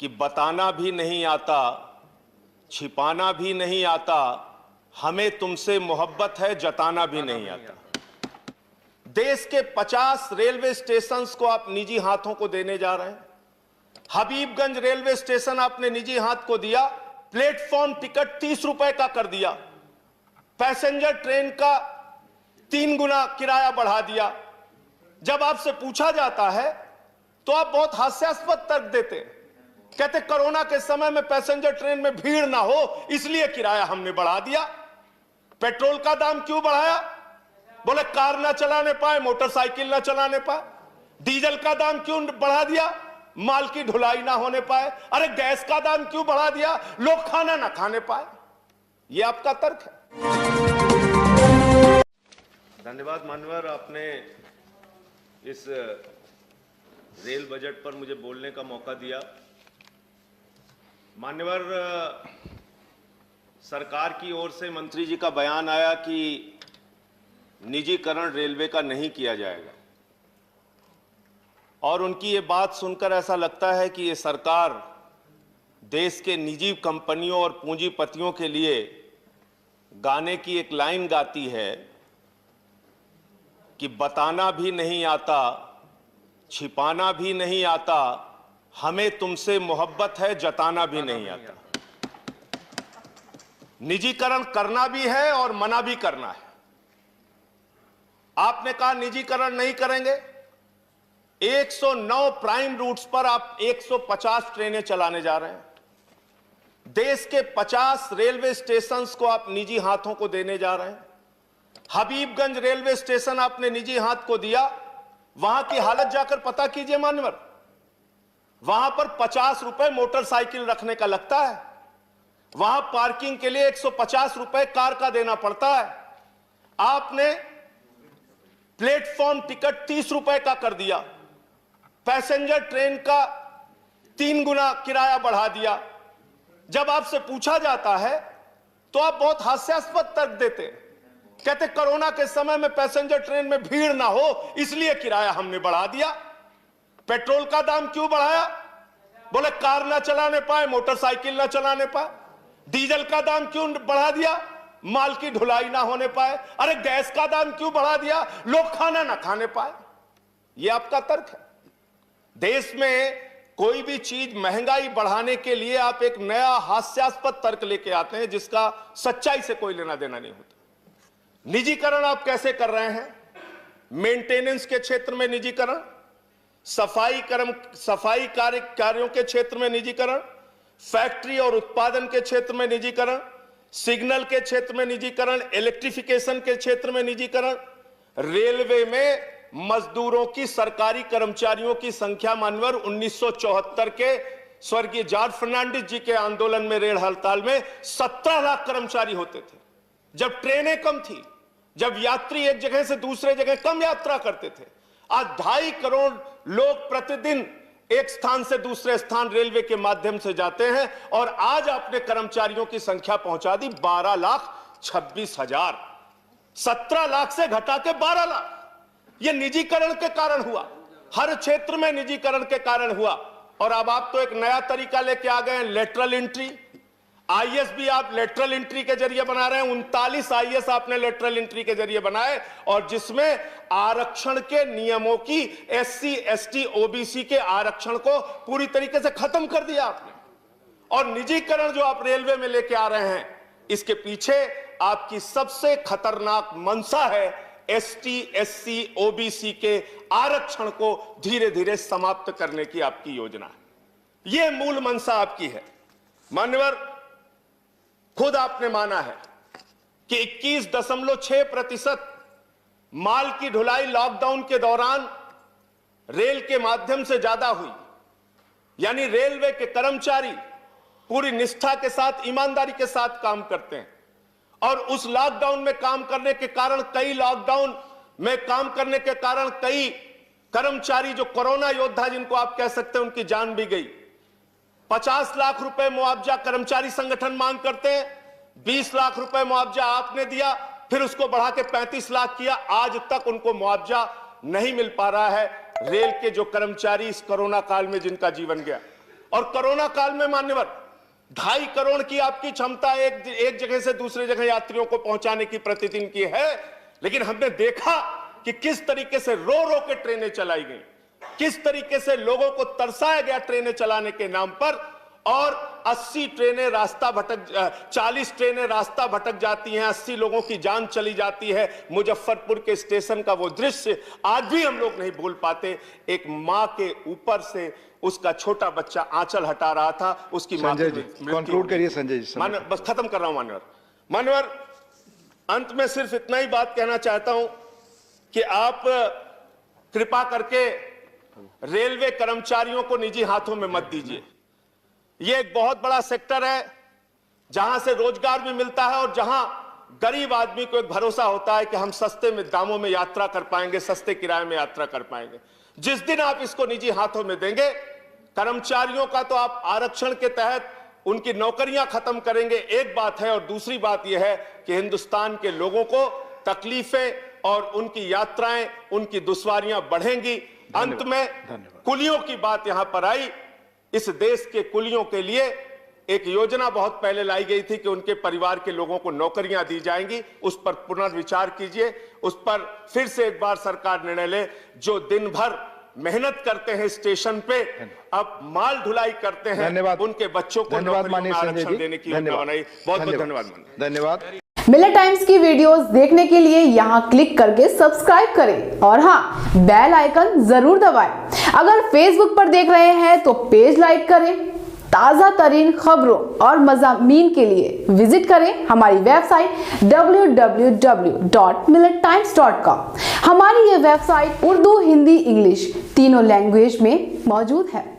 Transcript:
कि बताना भी नहीं आता, छिपाना भी नहीं आता, हमें तुमसे मोहब्बत है जताना भी नहीं आता। देश के 50 रेलवे स्टेशंस को आप निजी हाथों को देने जा रहे हैं। हबीबगंज रेलवे स्टेशन आपने निजी हाथ को दिया, प्लेटफॉर्म टिकट 30 रुपए का कर दिया, पैसेंजर ट्रेन का 3 गुना किराया बढ़ा दिया। जब आपसे पूछा जाता है तो आप बहुत हास्यास्पद तर्क देते हैं, कहते कोरोना के समय में पैसेंजर ट्रेन में भीड़ ना हो इसलिए किराया हमने बढ़ा दिया। पेट्रोल का दाम क्यों बढ़ाया? बोले कार ना चलाने पाए, मोटरसाइकिल ना चलाने पाए। डीजल का दाम क्यों बढ़ा दिया? माल की ढुलाई ना होने पाए। अरे गैस का दाम क्यों बढ़ा दिया? लोग खाना ना खाने पाए। यह आपका तर्क है। धन्यवाद मान्यवर, आपने इस रेल बजट पर मुझे बोलने का मौका दिया। मान्यवर, सरकार की ओर से मंत्री जी का बयान आया कि निजीकरण रेलवे का नहीं किया जाएगा, और उनकी ये बात सुनकर ऐसा लगता है कि ये सरकार देश के निजी कंपनियों और पूंजीपतियों के लिए गाने की एक लाइन गाती है कि बताना भी नहीं आता, छिपाना भी नहीं आता, हमें तुमसे मोहब्बत है जताना भी नहीं आता। निजीकरण करना भी है और मना भी करना है। आपने कहा निजीकरण नहीं करेंगे। 109 प्राइम रूट्स पर आप 150 ट्रेनें चलाने जा रहे हैं। देश के 50 रेलवे स्टेशंस को आप निजी हाथों को देने जा रहे हैं। हबीबगंज रेलवे स्टेशन आपने निजी हाथ को दिया, वहां की हालत जाकर पता कीजिए मान्यवर। वहां पर 50 रुपए मोटरसाइकिल रखने का लगता है, वहां पार्किंग के लिए 150 रुपए कार का देना पड़ता है। आपने प्लेटफॉर्म टिकट 30 रुपए का कर दिया, पैसेंजर ट्रेन का 3 गुना किराया बढ़ा दिया। जब आपसे पूछा जाता है तो आप बहुत हास्यास्पद तर्क देते हैं, कहते कोरोना के समय में पैसेंजर ट्रेन में भीड़ ना हो इसलिए किराया हमने बढ़ा दिया। पेट्रोल का दाम क्यों बढ़ाया? बोले कार ना चलाने पाए, मोटरसाइकिल ना चलाने पाए। डीजल का दाम क्यों बढ़ा दिया? माल की ढुलाई ना होने पाए। अरे गैस का दाम क्यों बढ़ा दिया? लोग खाना ना खाने पाए। यह आपका तर्क है। देश में कोई भी चीज महंगाई बढ़ाने के लिए आप एक नया हास्यास्पद तर्क लेके आते हैं जिसका सच्चाई से कोई लेना देना नहीं होता। निजीकरण आप कैसे कर रहे हैं? मेंटेनेंस के क्षेत्र में निजीकरण, सफाई कार्यों के क्षेत्र में निजीकरण, फैक्ट्री और उत्पादन के क्षेत्र में निजीकरण, सिग्नल के क्षेत्र में निजीकरण, इलेक्ट्रिफिकेशन के क्षेत्र में निजीकरण। रेलवे में मजदूरों की, सरकारी कर्मचारियों की संख्या मानवर 1974 के स्वर्गीय जॉर्ज फर्नांडिस जी के आंदोलन में, रेल हड़ताल में 17 लाख कर्मचारी होते थे। जब ट्रेनें कम थी, जब यात्री एक जगह से दूसरे जगह कम यात्रा करते थे। आज 2.5 करोड़ लोग प्रतिदिन एक स्थान से दूसरे स्थान रेलवे के माध्यम से जाते हैं, और आज आपने कर्मचारियों की संख्या पहुंचा दी 12,26,000। 17 लाख से घटा के 12 लाख। यह निजीकरण के कारण हुआ, हर क्षेत्र में निजीकरण के कारण हुआ। और अब आप तो एक नया तरीका लेके आ गए हैं, लेटरल एंट्री। आईएएस भी आप लेटरल एंट्री के जरिए बना रहे हैं। 39 आईएएस आपने लेटरल एंट्री के जरिए बनाए, और जिसमें आरक्षण के नियमों की, एससी, एसटी, ओबीसी के आरक्षण को पूरी तरीके से खत्म कर दिया आपने। और निजीकरण जो आप रेलवे में लेके आ रहे हैं, इसके पीछे आपकी सबसे खतरनाक मंशा है एसटी, एससी, ओबीसी के आरक्षण को धीरे धीरे समाप्त करने की आपकी योजना है। यह मूल मंशा आपकी है। मान्यवर, खुद आपने माना है कि 21.6% माल की ढुलाई लॉकडाउन के दौरान रेल के माध्यम से ज्यादा हुई। यानी रेलवे के कर्मचारी पूरी निष्ठा के साथ, ईमानदारी के साथ काम करते हैं, और उस लॉकडाउन में काम करने के कारण, कई कर्मचारी जो कोरोना योद्धा जिनको आप कह सकते हैं, उनकी जान भी गई। 50 लाख रुपए मुआवजा कर्मचारी संगठन मांग करते हैं, 20 लाख रुपए मुआवजा आपने दिया, फिर उसको बढ़ा के 35 लाख किया। आज तक उनको मुआवजा नहीं मिल पा रहा है, रेल के जो कर्मचारी इस कोरोना काल में जिनका जीवन गया। और कोरोना काल में मान्यवर 2.5 करोड़ की आपकी क्षमता एक जगह से दूसरे जगह यात्रियों को पहुंचाने की प्रतिदिन की है, लेकिन हमने देखा कि किस तरीके से रो रो के ट्रेनें चलाई गई, किस तरीके से लोगों को तरसाया गया ट्रेनें चलाने के नाम पर, और 80 ट्रेनें रास्ता भटक 40 ट्रेनें रास्ता भटक जाती हैं, 80 लोगों की जान चली जाती है। मुजफ्फरपुर के स्टेशन का वो दृश्य आज भी हम लोग नहीं भूल पाते। एक मां के ऊपर से उसका छोटा बच्चा आंचल हटा रहा था, उसकी मां की कंक्लूड करिए संजय जी। बस खत्म कर रहा हूं मान्यवर, अंत में सिर्फ इतना ही बात कहना चाहता हूं कि आप कृपा करके रेलवे कर्मचारियों को निजी हाथों में मत दीजिए। यह एक बहुत बड़ा सेक्टर है जहां से रोजगार भी मिलता है और जहां गरीब आदमी को एक भरोसा होता है कि हम सस्ते में दामों में यात्रा कर पाएंगे, सस्ते किराए में यात्रा कर पाएंगे। जिस दिन आप इसको निजी हाथों में देंगे, कर्मचारियों का तो आप आरक्षण के तहत उनकी नौकरियां खत्म करेंगे, एक बात है, और दूसरी बात यह है कि हिंदुस्तान के लोगों को तकलीफें और उनकी यात्राएं, उनकी दुश्वारियां बढ़ेंगी। अंत में कुलियों की बात यहां पर आई। इस देश के कुलियों के लिए एक योजना बहुत पहले लाई गई थी कि उनके परिवार के लोगों को नौकरियां दी जाएंगी, उस पर पुनर्विचार कीजिए, उस पर फिर से एक बार सरकार निर्णय ले। जो दिन भर मेहनत करते हैं स्टेशन पे, अब माल ढुलाई करते हैं, उनके बच्चों को नौकरियों में आरक्षण देने की योजना बनाई। बहुत बहुत धन्यवाद। मिलर टाइम्स की वीडियोस देखने के लिए यहाँ क्लिक करके सब्सक्राइब करें और हाँ, बेल आइकन जरूर दबाएं। अगर फेसबुक पर देख रहे हैं तो पेज लाइक करें। ताज़ा तरीन खबरों और मज़ामीन के लिए विजिट करें हमारी वेबसाइट www.millertimes.com। हमारी ये वेबसाइट उर्दू, हिंदी, इंग्लिश तीनों लैंग्वेज में मौजूद है।